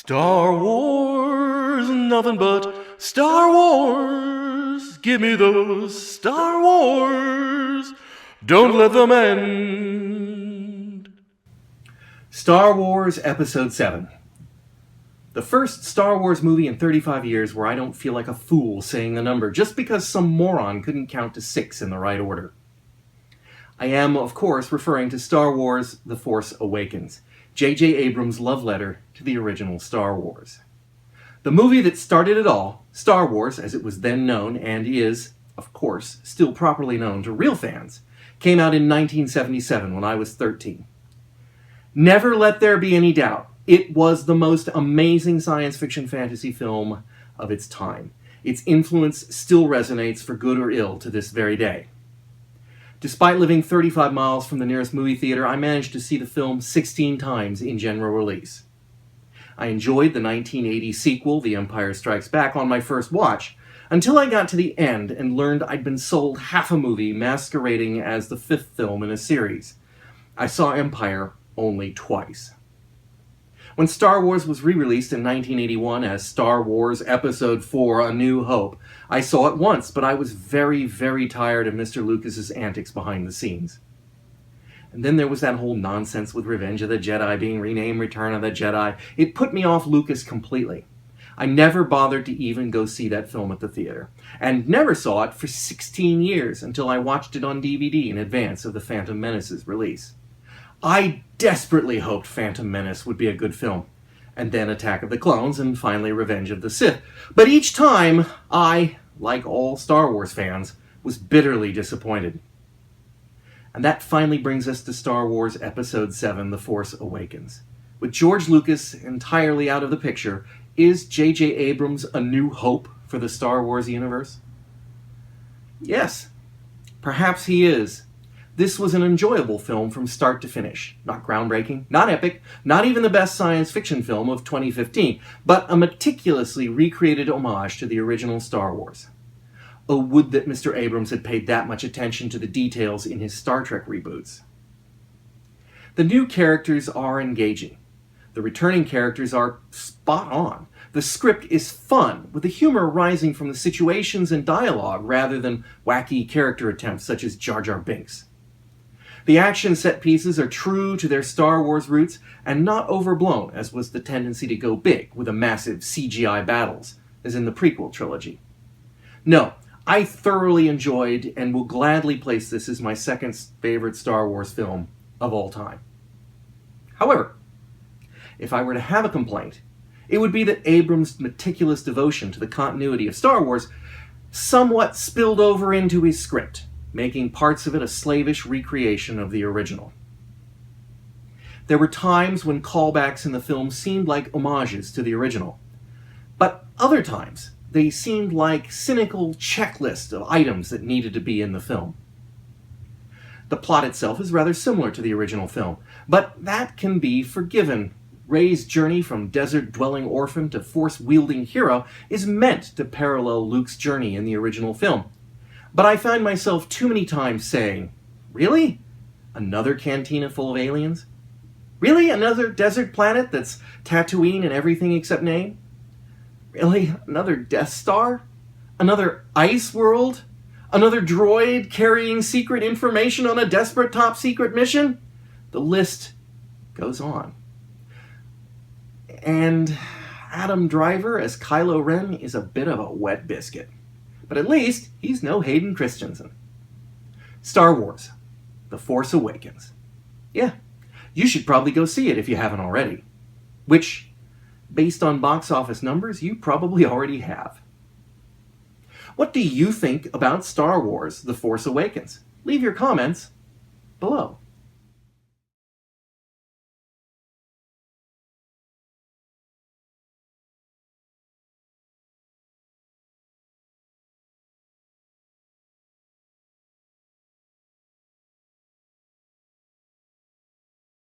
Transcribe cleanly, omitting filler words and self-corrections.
Star Wars, nothing but Star Wars. Give me those Star Wars. Don't let them end. Star Wars Episode 7. The first Star Wars movie in 35 years where I don't feel like a fool saying the number just because some moron couldn't count to 6 in the right order. I am, of course, referring to Star Wars The Force Awakens, JJ Abrams' love letter to the original Star Wars. The movie that started it all, Star Wars as it was then known and is, of course, still properly known to real fans, came out in 1977 when I was 13. Never let there be any doubt, it was the most amazing science fiction fantasy film of its time. Its influence still resonates for good or ill to this very day. Despite living 35 miles from the nearest movie theater, I managed to see the film 16 times in general release. I enjoyed the 1980 sequel, The Empire Strikes Back, on my first watch, until I got to the end and learned I'd been sold half a movie masquerading as the 5th film in a series. I saw Empire only twice. When Star Wars was re-released in 1981 as Star Wars Episode 4: A New Hope, I saw it once, but I was very, very tired of Mr. Lucas's antics behind the scenes. And then there was that whole nonsense with Revenge of the Jedi being renamed Return of the Jedi. It put me off Lucas completely. I never bothered to even go see that film at the theater, and never saw it for 16 years until I watched it on DVD in advance of The Phantom Menace's release. I desperately hoped Phantom Menace would be a good film, and then Attack of the Clones, and finally Revenge of the Sith. But each time, I, like all Star Wars fans, was bitterly disappointed. And that finally brings us to Star Wars Episode 7, The Force Awakens. With George Lucas entirely out of the picture, is JJ Abrams a new hope for the Star Wars universe? Yes, perhaps he is. This was an enjoyable film from start to finish. Not groundbreaking, not epic, not even the best science fiction film of 2015, but a meticulously recreated homage to the original Star Wars. Oh, would that Mr. Abrams had paid that much attention to the details in his Star Trek reboots. The new characters are engaging. The returning characters are spot on. The script is fun, with the humor rising from the situations and dialogue rather than wacky character attempts such as Jar Jar Binks. The action set pieces are true to their Star Wars roots and not overblown, as was the tendency to go big with the massive CGI battles, as in the prequel trilogy. No, I thoroughly enjoyed and will gladly place this as my second favorite Star Wars film of all time. However, if I were to have a complaint, it would be that Abrams' meticulous devotion to the continuity of Star Wars somewhat spilled over into his script, making parts of it a slavish recreation of the original. There were times when callbacks in the film seemed like homages to the original, but other times they seemed like cynical checklists of items that needed to be in the film. The plot itself is rather similar to the original film, but that can be forgiven. Rey's journey from desert-dwelling orphan to force-wielding hero is meant to parallel Luke's journey in the original film. But I find myself too many times saying, really? Another cantina full of aliens? Really? Another desert planet that's Tatooine and everything except name? Really? Another Death Star? Another ice world? Another droid carrying secret information on a desperate top-secret mission? The list goes on. And Adam Driver as Kylo Ren is a bit of a wet biscuit. But at least he's no Hayden Christensen. Star Wars, The Force Awakens. Yeah, you should probably go see it if you haven't already. Which, based on box office numbers, you probably already have. What do you think about Star Wars, The Force Awakens? Leave your comments below.